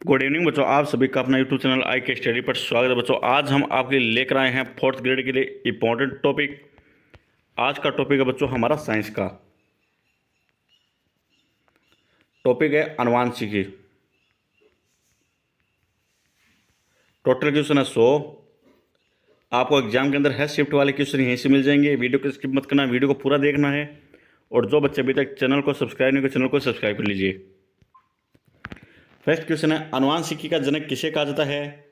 Good evening बच्चों, आप सभी का अपना यूट्यूब चैनल आई के स्टडी पर स्वागत है। बच्चों आज हम आपके लिए लेकर आए हैं फोर्थ ग्रेड के लिए इम्पोर्टेंट टॉपिक। आज का टॉपिक है बच्चों हमारा साइंस का टॉपिक है आनुवांशिकी। टोटल क्वेश्चन है 100। आपको एग्जाम के अंदर है शिफ्ट वाले क्वेश्चन यहीं से मिल जाएंगे। वीडियो को स्किप मत करना, वीडियो को पूरा देखना है। और जो बच्चे अभी तक चैनल को सब्सक्राइब नहीं किए, चैनल को सब्सक्राइब कर लीजिए। फर्स्ट क्वेश्चन है, आनुवांशिकी का जनक किसे कहा जाता है?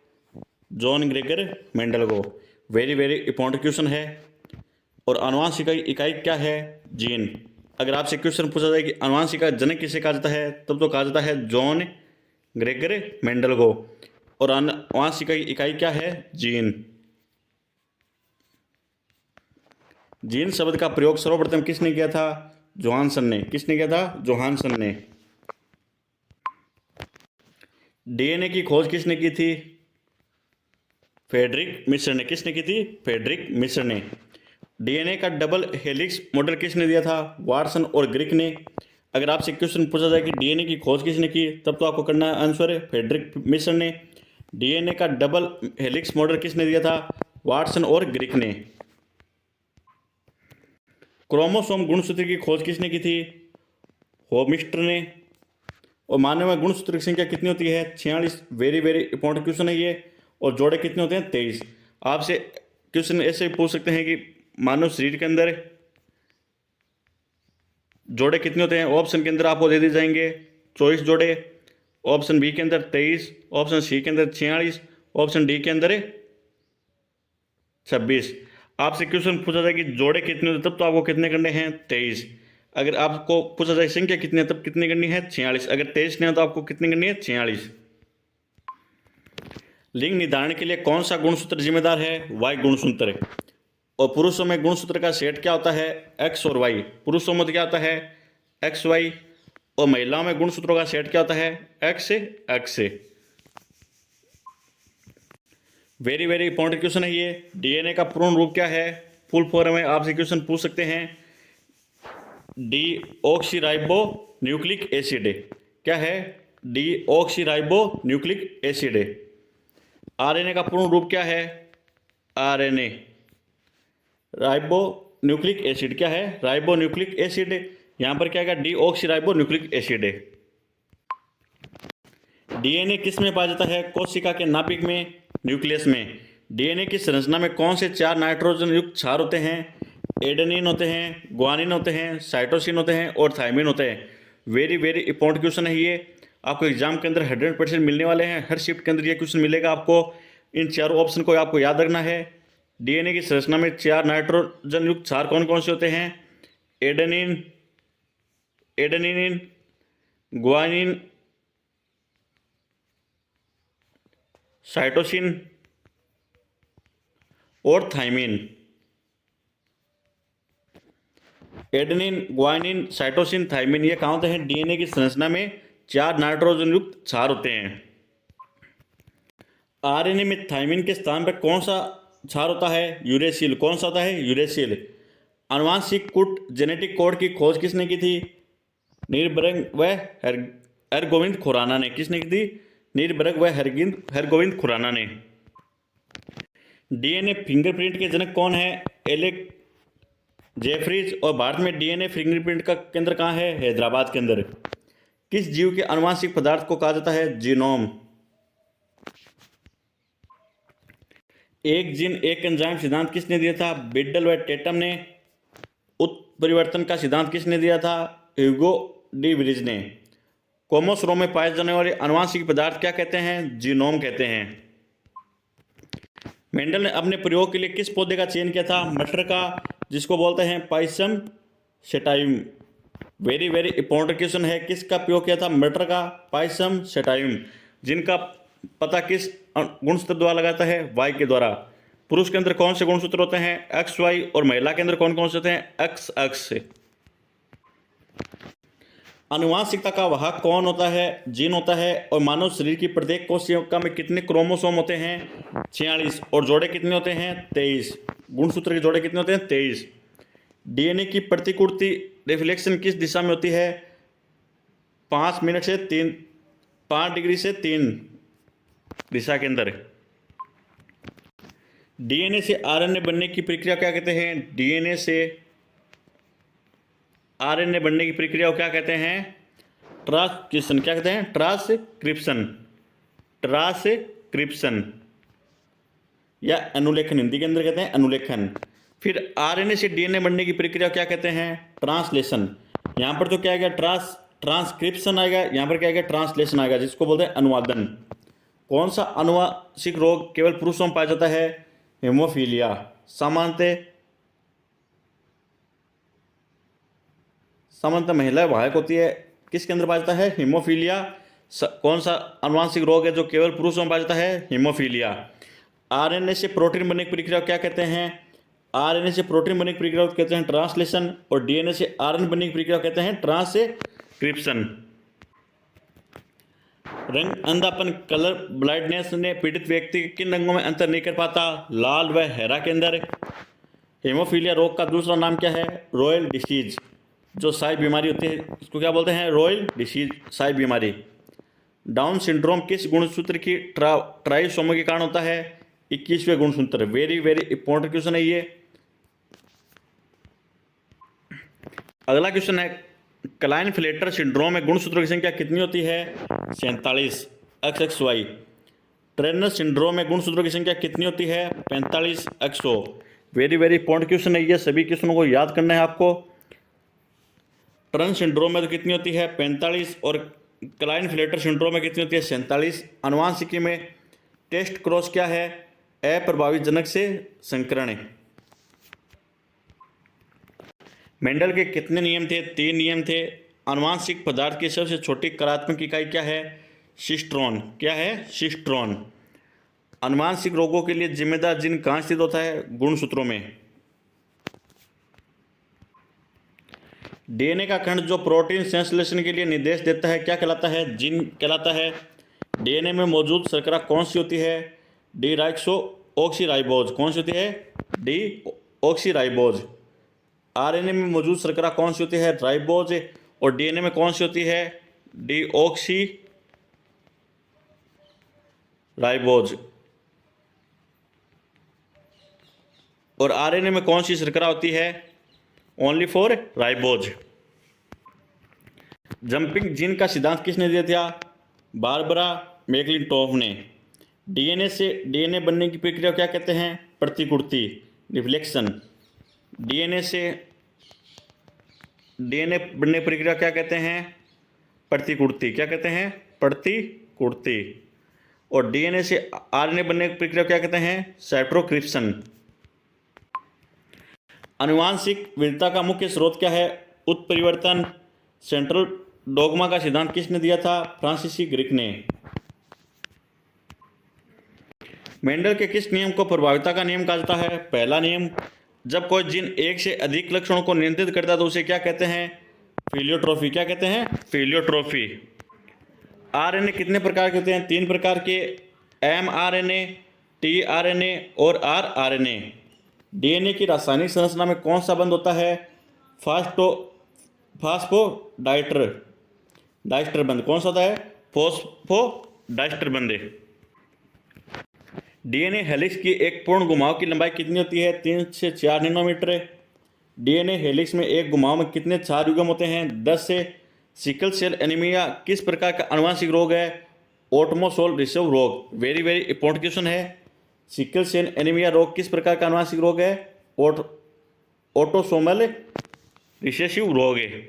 जॉन ग्रेगर मेंडल को। वेरी वेरी इंपॉर्टेंट क्वेश्चन है। और आनुवांशिकी की इकाई क्या है? जीन। अगर आपसे क्वेश्चन पूछा जाए कि आनुवांशिकी का जनक किसे कहा जाता है, तब तो कहा जाता है जॉन ग्रेगर मेंडल को। और आनुवांशिकी की इकाई क्या है? जीन। जीन शब्द का प्रयोग सर्वप्रथम किसने किया था? जोहानसन ने। किसने किया था? जोहानसन ने। डीएनए की खोज किसने की थी? फ्रेडरिक मिश्र ने। किसने की थी? फ्रेडरिक मिश्र ने। डीएनए का डबल हेलिक्स मॉडल किसने दिया था? वाटसन और ग्रिक ने। अगर आपसे क्वेश्चन पूछा जाए कि डीएनए की खोज किसने की, तब तो आपको करना आंसर है फ्रेडरिक मिश्र ने। डीएनए का डबल हेलिक्स मॉडल किसने दिया था? वाटसन और ग्रिक ने। क्रोमोसोम गुणसूत्र की खोज किसने की थी? होमिस्टर ने। और मानव में गुणसूत्र की संख्या कितनी होती है? 46। वेरी वेरी इंपॉर्टेंट क्वेश्चन है ये। और जोड़े कितने होते हैं? 23। आपसे क्वेश्चन ऐसे पूछ सकते हैं कि मानव शरीर के अंदर जोड़े कितने होते हैं? ऑप्शन के अंदर आपको दे दिए जाएंगे 24 जोड़े, ऑप्शन बी के अंदर 23, ऑप्शन सी के अंदर 46, ऑप्शन डी के अंदर 26। आपसे क्वेश्चन पूछा जाए कि जोड़े कितने होते हैं, तब तो आपको कितने करने हैं? 23। अगर आपको पूछा जाए संख्या कितनी है, तब कितनी करनी है? 46। अगर 23 नहीं है तो आपको कितनी करनी है? 46। लिंग निर्धारण के लिए कौन सा गुणसूत्र जिम्मेदार है? वाई गुणसूत्र। और पुरुषों में गुणसूत्र का सेट क्या होता है? एक्स और वाई। पुरुषों में क्या होता है? X Y. और महिलाओं में गुणसूत्रों का सेट क्या होता है? X X. Very very important question है ये। डीएनए का पूर्ण रूप क्या है? फुल फॉर्म में आपसे क्वेश्चन पूछ सकते हैं। Deoxyribo nucleic acid. क्या है? Deoxyribo nucleic acid. आरएनए का पूर्ण रूप क्या है? RNA ribo nucleic acid. क्या है? Ribo nucleic acid. यहां पर क्या है? Deoxyribo nucleic acid. डीएनए किस में पाया जाता है? कोशिका के नाभिक में, न्यूक्लियस में। डीएनए की संरचना में कौन से 4 नाइट्रोजन युक्त क्षार होते हैं? एडेनिन होते हैं, ग्वानिन होते हैं, साइटोसिन होते हैं और थायमिन होते हैं। वेरी वेरी इंपॉर्टेंट क्वेश्चन है ये। आपको एग्जाम के अंदर 100% मिलने वाले हैं। हर शिफ्ट के अंदर ये क्वेश्चन मिलेगा आपको। इन चारों ऑप्शन को आपको याद रखना है। डीएनए की संरचना में 4 नाइट्रोजन युक्त क्षार कौन कौन से होते हैं? एडेनिन, एडेनिन, ग्वानिन, साइटोसिन और thymine. Adenine, guanine, cytosine, thymine ये कहाँ होते हैं? डीएनए की संरचना में 4 नाइट्रोजन युक्त क्षार होते हैं। आरएनए में थायमिन के स्थान पर कौन सा क्षार होता है? यूरेसिल। कौन सा होता है? यूरेसिल। आनुवांशिक कूट जेनेटिक कोड की खोज किसने की थी? नीलबर्ग व हरगोविंद खुराना ने। किसने की थी? नीलबर्ग व हरगोविंद खुराना ने। डीएनए फिंगरप्रिंट के जनक कौन है? Alec Jeffreys. और भारत में डीएनए फिंगरप्रिंट का केंद्र कहाँ है? हैदराबाद के अंदर। किस जीव के आनुवांशिक पदार्थ को कहा जाता है? जीनोम। एक जीन एक एंजाइम सिद्धांत किसने दिया था? बिडल व टेटम ने। उत्परिवर्तन का सिद्धांत किसने दिया था? ह्यूगो डी व्रिज ने। क्रोमोसोम में पाए जाने वाले आनुवांशिक पदार्थ क्या कहते हैं? जीनोम कहते हैं। मेंडल ने अपने प्रयोग के लिए किस पौधे का चयन किया था? मटर का, जिसको बोलते हैं पाइसम सेटाइम। वेरी वेरी इंपॉर्टेंट क्वेश्चन है। किसका प्रयोग किया था? मटर का, पाइसम सेटाइम। जिनका पता किस गुणसूत्र द्वारा लगाता है? वाई के द्वारा। पुरुष के अंदर कौन से गुणसूत्र होते हैं? X Y. और महिला के अंदर कौन कौन से होते हैं? X x. आनुवांशिकता का वाहक कौन होता है? जीन होता है। और मानव शरीर की प्रत्येक कोशिका में कितने क्रोमोसोम होते हैं? 46। और जोड़े कितने होते हैं? 23। गुणसूत्र के जोड़े कितने होते हैं? 23। डीएनए की प्रतिकृति रिफ्लेक्शन किस दिशा में होती है? 5 मिनट से 5 डिग्री से 3 दिशा के अंदर। डीएनए से आरएनए बनने की प्रक्रिया क्या कहते हैं? डीएनए से आरएनए बनने की प्रक्रिया को क्या कहते हैं? ट्रांसक्रिप्शन। क्या कहते हैं? ट्रांसक्रिप्शन। ट्रांसक्रिप्शन या अनुलेखन, हिंदी के अंदर कहते हैं अनुलेखन। फिर आरएनए से डीएनए बनने की प्रक्रिया क्या कहते हैं? ट्रांसलेशन। यहाँ पर तो क्या आएगा? ट्रांसक्रिप्शन आएगा, यहाँ पर क्या आएगा? ट्रांसलेशन आएगा, जिसको बोलते हैं अनुवादन। कौन सा आनुवांशिक रोग केवल पुरुषों में पाया जाता है? हेमोफीलिया। सामान्यतः महिला वाहक होती है, किसके अंदर पाया जाता है? हेमोफीलिया। कौन सा आनुवांशिक रोग है जो केवल पुरुषों में पाया जाता है? हेमोफीलिया। आरएनए से प्रोटीन बनने की प्रक्रिया क्या कहते हैं? आरएनए से प्रोटीन बनने की प्रक्रिया को कहते हैं ट्रांसलेशन, और डीएनए से आरएनए बनने की प्रक्रिया कहते हैं ट्रांसक्रिप्शन। रंग अंधापन, कलर ब्लाइंडनेस ने पीड़ित व्यक्ति के किन रंगों में अंतर नहीं कर पाता? लाल व हरा के अंदर। हेमोफीलिया रोग का दूसरा नाम क्या है? Royal disease. जो शाही बीमारी होती है इसको क्या बोलते हैं? रॉयल डिसीज, शाही बीमारी। डाउन सिंड्रोम किस गुणसूत्र की ट्राइसोमी के कारण होता है? 21वें गुणसूत्र। वेरी वेरी इंपॉर्टेंट क्वेश्चन है ये। अगला क्वेश्चन है, क्लाइनफेल्टर सिंड्रोम में गुणसूत्रों की संख्या कितनी होती है? 47 XXY। ट्रेनर सिंड्रोम में गुणसूत्रों की संख्या कितनी होती है? 45 XO। Very very important question है ये, सभी क्वेश्चनों को याद करना है आपको। टर्न सिंड्रोम में तो कितनी होती है? 45, और क्लाइनफेल्टर सिंड्रोम में कितनी होती है? 47। आनुवांशिकी में टेस्ट क्रॉस क्या है? अप्रभावित जनक से संकरण है। मेंडल के कितने नियम थे? 3 नियम थे। आनुवांशिक पदार्थ की सबसे छोटी कार्यात्मक इकाई क्या है? सिस्ट्रॉन। क्या है? सिस्ट्रॉन। आनुवांशिक रोगों के लिए जिम्मेदार जीन कहाँ स्थित होता है? गुणसूत्रों में। डीएनए का खंड जो प्रोटीन संश्लेषण के लिए निर्देश देता है क्या कहलाता है? जीन कहलाता है। डीएनए में मौजूद शर्करा कौन सी होती है? डीऑक्सीराइबोज। कौन सी होती है? डीऑक्सीराइबोज। आरएनए में मौजूद शर्करा कौन सी होती है? राइबोज। और डीएनए में कौन सी होती है? डीऑक्सीराइबोज। और आरएनए में कौन सी शर्करा होती है? Only for ribose. Jumping gene का सिद्धांत किसने दिया था? बारबरा मैक्लिंटोफ ने। डीएनए से डीएनए बनने की प्रक्रिया क्या कहते हैं? प्रतिकृति, रिफ्लेक्शन। डीएनए से डीएनए बनने की प्रक्रिया क्या कहते हैं? प्रतिकृति। क्या कहते हैं? प्रतिकृति। और डीएनए से आरएनए बनने की प्रक्रिया क्या कहते हैं? साइटोस्क्रिप्शन। आनुवांशिक विविधता का मुख्य स्रोत क्या है? उत्परिवर्तन। सेंट्रल डोगमा का सिद्धांत किसने दिया था? फ्रांसीसी ग्रिक ने। मेंडल के किस नियम को प्रभाविता का नियम कहा जाता है? पहला नियम। जब कोई जीन एक से अधिक लक्षणों को नियंत्रित करता है तो उसे क्या कहते हैं? फिलियोट्रोफी। क्या कहते हैं? फिलियोट्रोफी। आरएनए कितने प्रकार के होते हैं? 3 प्रकार के, mRNA, tRNA और rRNA। डीएनए की रासायनिक संरचना में कौन सा बंध होता है? फास्फोडाइस्टर बंध। कौन सा होता है? फॉस्फोडाइस्टर बंध। डीएनए हेलिक्स की एक पूर्ण घुमाव की लंबाई कितनी होती है? 3 से 4 नैनोमीटर। डीएनए हेलिक्स में एक घुमाव में कितने 4 युग्म होते हैं? 10 से। सिकल सेल एनीमिया किस प्रकार का आनुवांशिक रोग है? ऑटोसोमल रिसेसिव रोग। वेरी वेरी इंपॉर्टेंट क्वेश्चन है। सिकल सेल एनीमिया रोग किस प्रकार का आनुवांशिक रोग है? ऑटोसोमल रिसेसिव रोग है।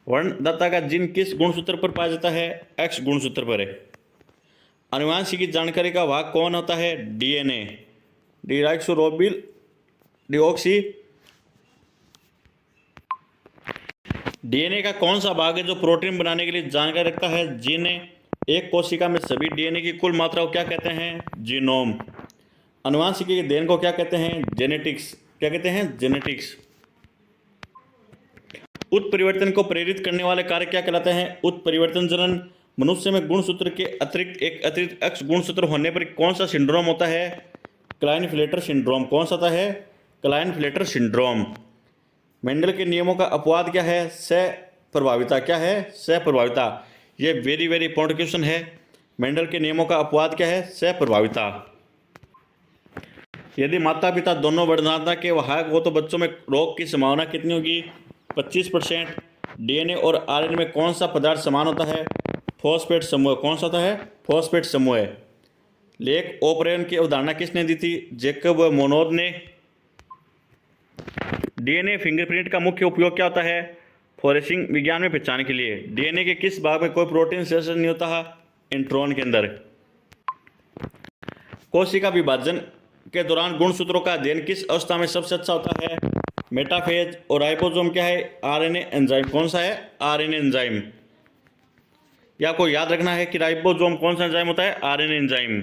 वर्णदाता का जीन किस गुणसूत्र पर पाया जाता है? एक्स गुणसूत्र पर है। आनुवांशिक जानकारी का भाग कौन होता है? डीएनए। Deoxyribose deoxy. डीएनए का कौन सा भाग है जो प्रोटीन बनाने के लिए जानकारी रखता है? जीन। एक कोशिका में सभी डीएनए की कुल मात्रा को क्या कहते हैं? जीनोम। आनुवांशिकी के अध्ययन को क्या कहते हैं? जेनेटिक्स। क्या कहते हैं? जेनेटिक्स। उत्परिवर्तन को प्रेरित करने वाले कार्य क्या कहलाते हैं? उत्परिवर्तन जनन। मनुष्य में गुणसूत्र के अतिरिक्त एक अतिरिक्त एक्स गुणसूत्र होने पर कौन सा सिंड्रोम होता है? Klinefelter syndrome. कौन सा होता है? Klinefelter syndrome. मेंडल के नियमों का अपवाद क्या है? सह प्रभाविता। क्या है? सह प्रभाविता। ये वेरी वेरी इंपॉर्टेंट क्वेश्चन है। मेंडल के नियमों का अपवाद क्या है? सहप्रभाविता। यदि माता पिता दोनों वर्णनात्मकता के वाहक हो तो बच्चों में रोग की संभावना कितनी होगी? 25%। डीएनए और आरएनए में कौन सा पदार्थ समान होता है? फॉस्फेट समूह। कौन सा होता है? फॉस्फेट समूह। लेक ओपरेन की अवधारणा किसने दी थी? जैकब मोनोद ने। डीएनए फिंगरप्रिंट का मुख्य उपयोग क्या होता है? फॉरेंसिक विज्ञान में पहचान के लिए। डीएनए के किस भाग में कोई प्रोटीन संश्लेषण नहीं होता है? इंट्रॉन के अंदर। कोशिका विभाजन के दौरान गुणसूत्रों का अध्ययन किस अवस्था में सबसे अच्छा होता है? मेटाफेज। और राइबोसोम क्या है? RNA enzyme. कौन सा है? RNA enzyme. या आपको याद रखना है कि राइबोसोम कौन सा एंजाइम होता है? RNA enzyme.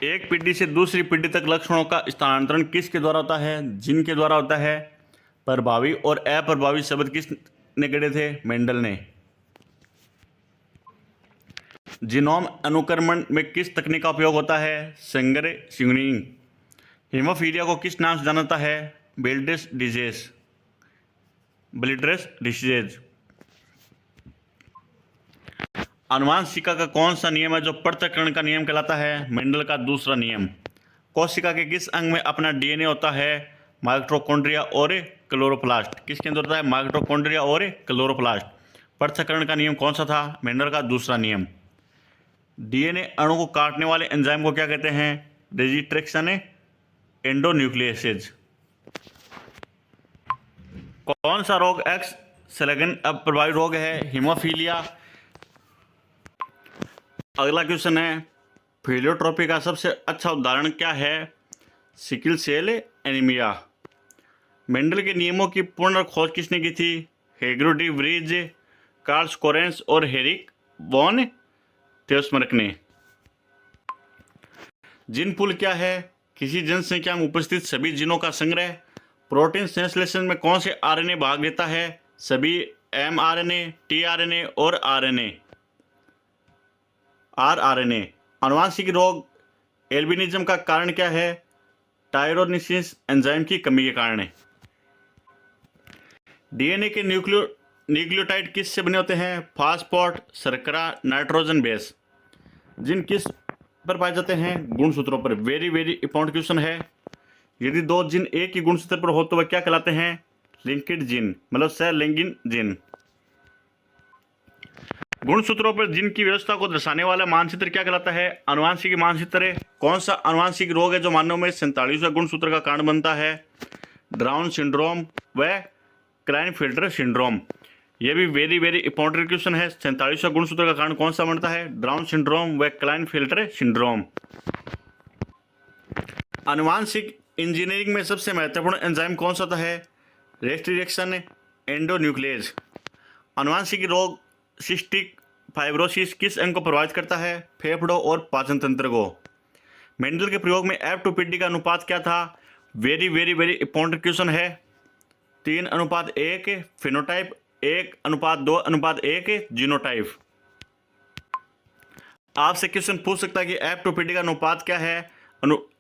एक पीढ़ी से दूसरी पीढ़ी तक लक्षणों का स्थानांतरण किसके द्वारा होता है? जीन के द्वारा होता है। प्रभावी और अप्रभावी शब्द किसने गढ़े थे? मेंडल ने। जीनोम अनुक्रमण में किस तकनीक का उपयोग होता है? सेंगर सिग्नलिंग। हीमोफीलिया को किस नाम से जाना जाता है? ब्लिड्रेस डिजीज। ब्लिड्रेस डिजीज। आनुवंशिकी का कौन सा नियम है जो पृथक्करण का नियम कहलाता है? मेंडल का दूसरा नियम। कोशिका के किस अंग में अपना डीएनए होता है? माइटोकॉन्ड्रिया और क्लोरोप्लास्ट। किसके अंदर होता है? माइटोकॉन्ड्रिया और क्लोरोप्लास्ट। पृथक्करण का नियम कौन सा था? मेंडल का दूसरा नियम। डीएनए अणु को काटने वाले एंजाइम को क्या कहते हैं? रेजिस्ट्रेशन एंडोन्यूक्लियेसेज। कौन सा रोग एक्स संलग्न अप्रभावी रोग है? हीमोफीलिया। अगला क्वेश्चन है, फिलियोट्रोपी का सबसे अच्छा उदाहरण क्या है? Sickle cell anaemia. मेंडल के नियमों की पूर्ण खोज किसने की थी? हेगरो डी व्रीज, कार्ल स्कोरेंस और हेरिक वॉन तेस्मरक ने। जीन पूल क्या है? किसी जनसंख्या में उपस्थित सभी जीनों का संग्रह। प्रोटीन संश्लेषण में कौन से आरएनए भाग लेता है? सभी एमआरएनए, टीआरएनए और आरआरएनए। आनुवंशिक रोग एल्बिनिज्म का कारण क्या है? टायरोसिस एंजाइम की कमी के कारण है। डीएनए के न्यूक्लियोटाइड किस से बने होते हैं? फास्फोट, शर्करा, नाइट्रोजन बेस। जिन किस पर पाए जाते हैं? गुणसूत्रों पर। वेरी वेरी इंपॉर्टेंट क्वेश्चन है। यदि दो जिन एक ही गुणसूत्र पर हो तो वह क्या कहलाते हैं? लिंक्ड जिन, मतलब सहलिंगिन जिन। गुणसूत्रों पर जिन की व्यवस्था को दर्शाने वाला मानचित्र क्या कहलाता है? आनुवंशिक मानचित्र। कौन सा आनुवंशिक रोग है जो मानव में 47वां गुणसूत्र का कारण बनता है? डाउन सिंड्रोम व क्लाइनफेल्टर सिंड्रोम। यह भी वेरी वेरी इंपॉर्टेंट क्वेश्चन है। 47वां गुणसूत्र का कारण कौन सा बनता है? डाउन सिंड्रोम व क्लाइनफेल्टर सिंड्रोम। आनुवंशिक इंजीनियरिंग में सबसे महत्वपूर्ण एंजाइम कौन सा होता है? रेस्ट्रिक्शन एंडोन्यूक्लियेज। आनुवंशिक रोग सिस्टिक फाइब्रोसिस किस अंग को प्रभावित करता है? फेफड़ों और पाचन तंत्र को। मेंडल के प्रयोग में F2PD का अनुपात क्या था? Very very very important question है। 3:1 फिनोटाइप, 1:2:1 जीनोटाइप। आपसे क्वेश्चन पूछ सकता है कि F2PD का अनुपात क्या है?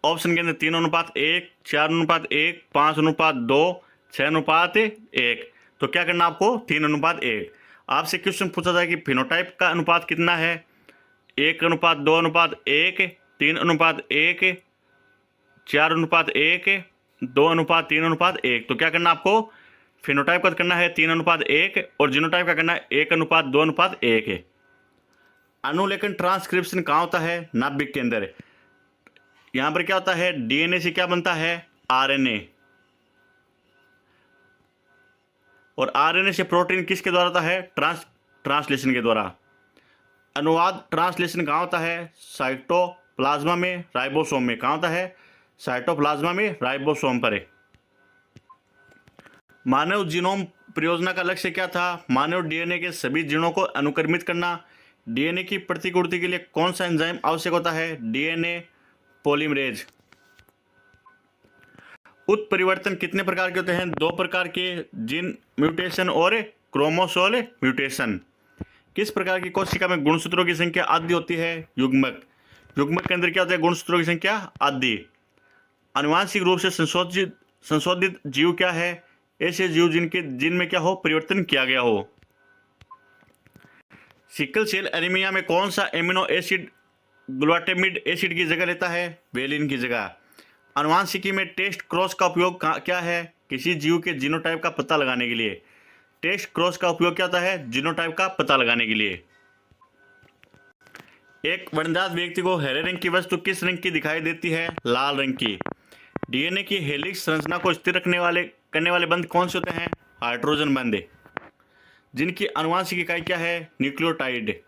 ऑप्शन के अंदर 3:1, 4:1, 5:2, 6:1। तो क्या करना आपको? 3:1। आपसे क्वेश्चन पूछा जाए कि फिनोटाइप का अनुपात कितना है? 1:2:1, 3:1, 4:1, 2:3:1। तो क्या करना आपको? फिनोटाइप का करना है 3:1 और जीनोटाइप का करना है 1:2:1। अनुलेखन ट्रांसक्रिप्शन कहाँ होता है? नाभिक के अंदर। यहाँ पर क्या होता है? डीएनए से क्या बनता है? आरएनए। और आरएनए से प्रोटीन किसके द्वारा होता है? ट्रांसलेशन के द्वारा। अनुवाद ट्रांसलेशन कहाँ होता है? साइटोप्लाज्मा में, राइबोसोम में। कहाँ होता है? साइटोप्लाज्मा में, राइबोसोम पर। मानव जीनोम परियोजना का लक्ष्य क्या था? मानव डीएनए के सभी जीनों को अनुक्रमित करना। डीएनए की प्रतिकृति के लिए कौन सा एंजाइम आवश्यक होता है? DNA polymerase. उत्परिवर्तन कितने प्रकार के होते हैं? 2 प्रकार के, जीन म्यूटेशन और क्रोमोसोम म्यूटेशन। किस प्रकार की कोशिका में गुणसूत्रों की संख्या आधी होती है? युग्मक। युग्मक के अंदर क्या होता है? गुणसूत्रों की संख्या आधी। आनुवंशिक रूप से संशोधित जीव क्या है? ऐसे जीव जिनके जीन में क्या हो? परिवर्तन किया गया हो। सिकल सेल एनीमिया में कौन सा एमिनो एसिड ग्लूटामिक एसिड की जगह लेता है? वेलिन की जगह। आनुवांशिकी में टेस्ट क्रॉस का उपयोग क्या है? किसी जीव के जीनोटाइप का पता लगाने के लिए। टेस्ट क्रॉस का उपयोग क्या होता है? जीनोटाइप का पता लगाने के लिए। एक वनजात व्यक्ति को हरे रंग की वस्तु किस रंग की दिखाई देती है? लाल रंग की। डीएनए की हेलिक्स संरचना को स्थिर करने वाले बंध कौन से होते हैं? हाइड्रोजन बंध। जिनकी आनुवांशिक इकाई क्या है? न्यूक्लियोटाइड।